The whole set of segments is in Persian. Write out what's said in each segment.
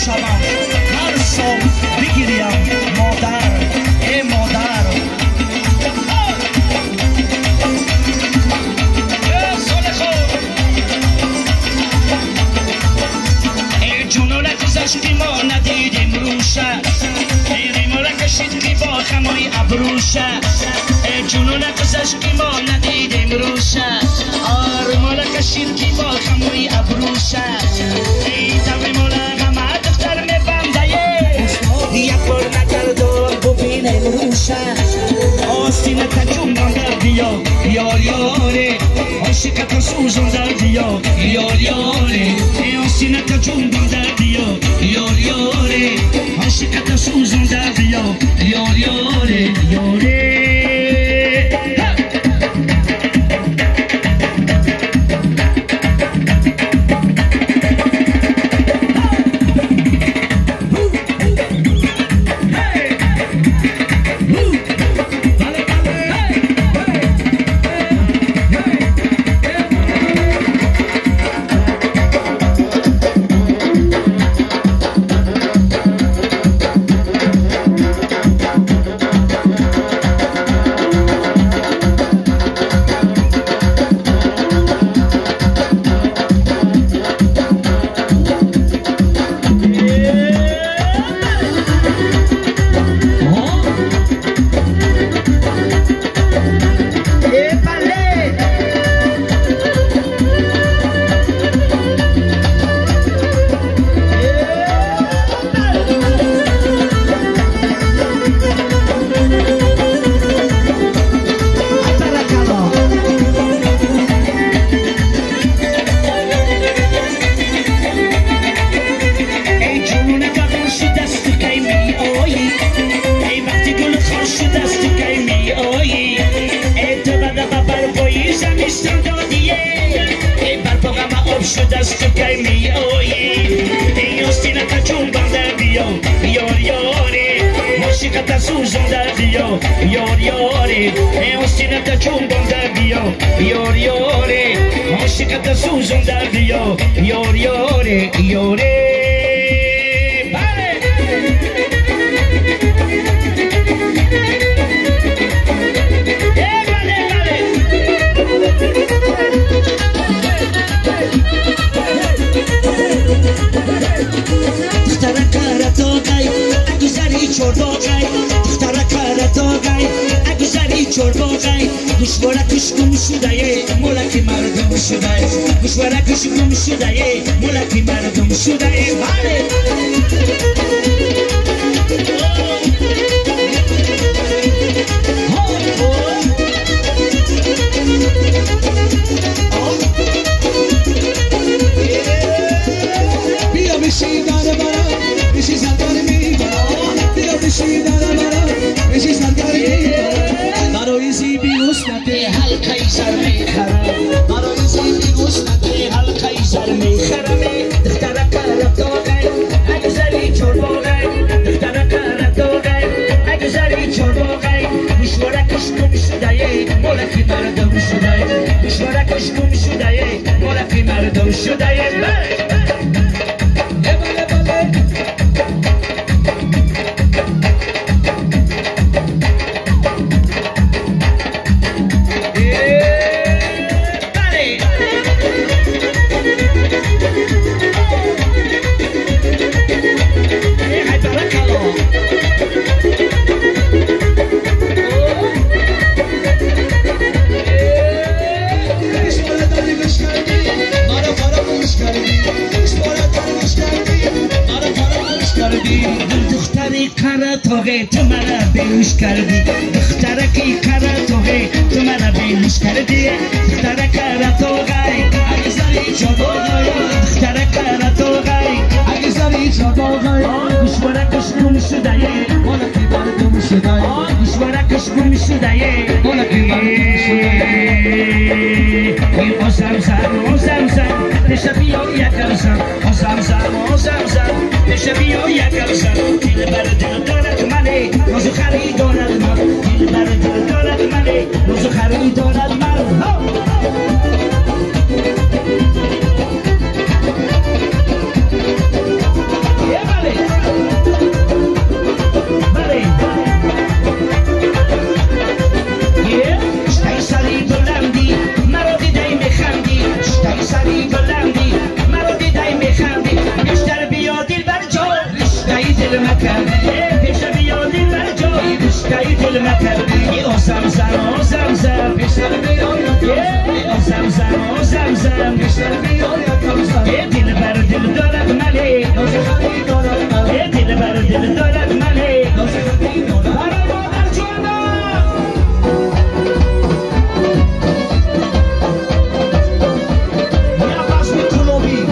هر سال بگیریم مادر ای مادر ای جنونت زشتی ما ندیدیم روشه ای ریمو را کشید که با خمای ابروشه ای جنونت زشتی ما ندیدیم روشه ریمو را کشید که با خمای ابروشه ای دوی مولا یک بار نکردم ببینم روشه آستینه تجون در بیا یار یاره عاشقت سوزون در بیا یار یاره آستینه تجون در بیا یار یاره عاشقت سوزون در بیا یار یاره یاره Osam زن دل بر دل دارد منه نازو خریدارد من دل بر دل دارد منه نازو خریدارد من دل بر دل دارد منه دل بر دل دارد منه برای مادر جوانا یا بس می کلوبی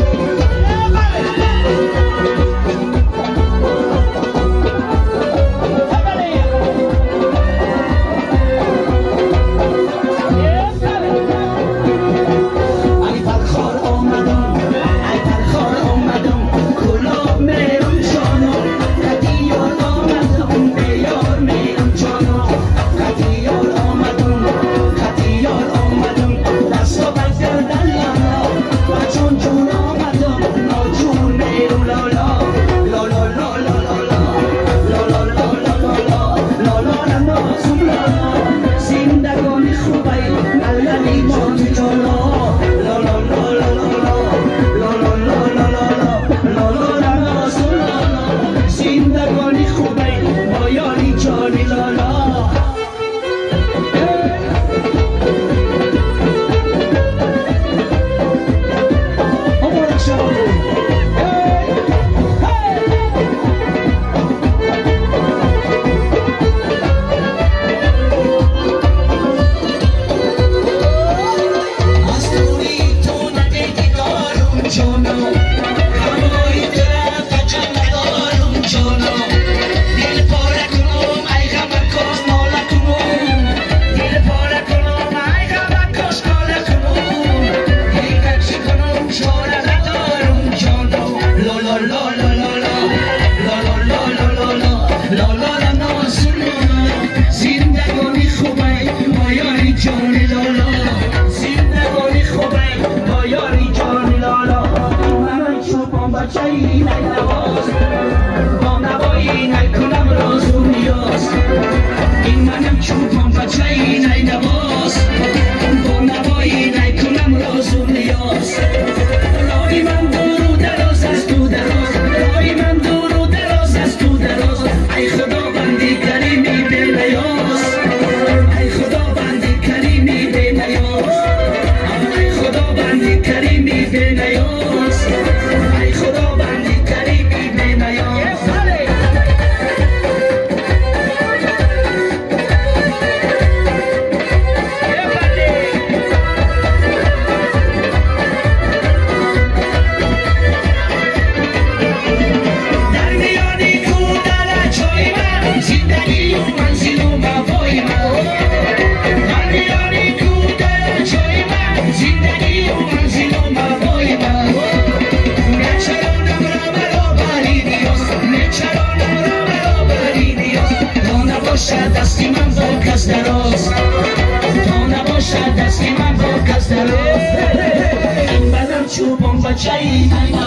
Chai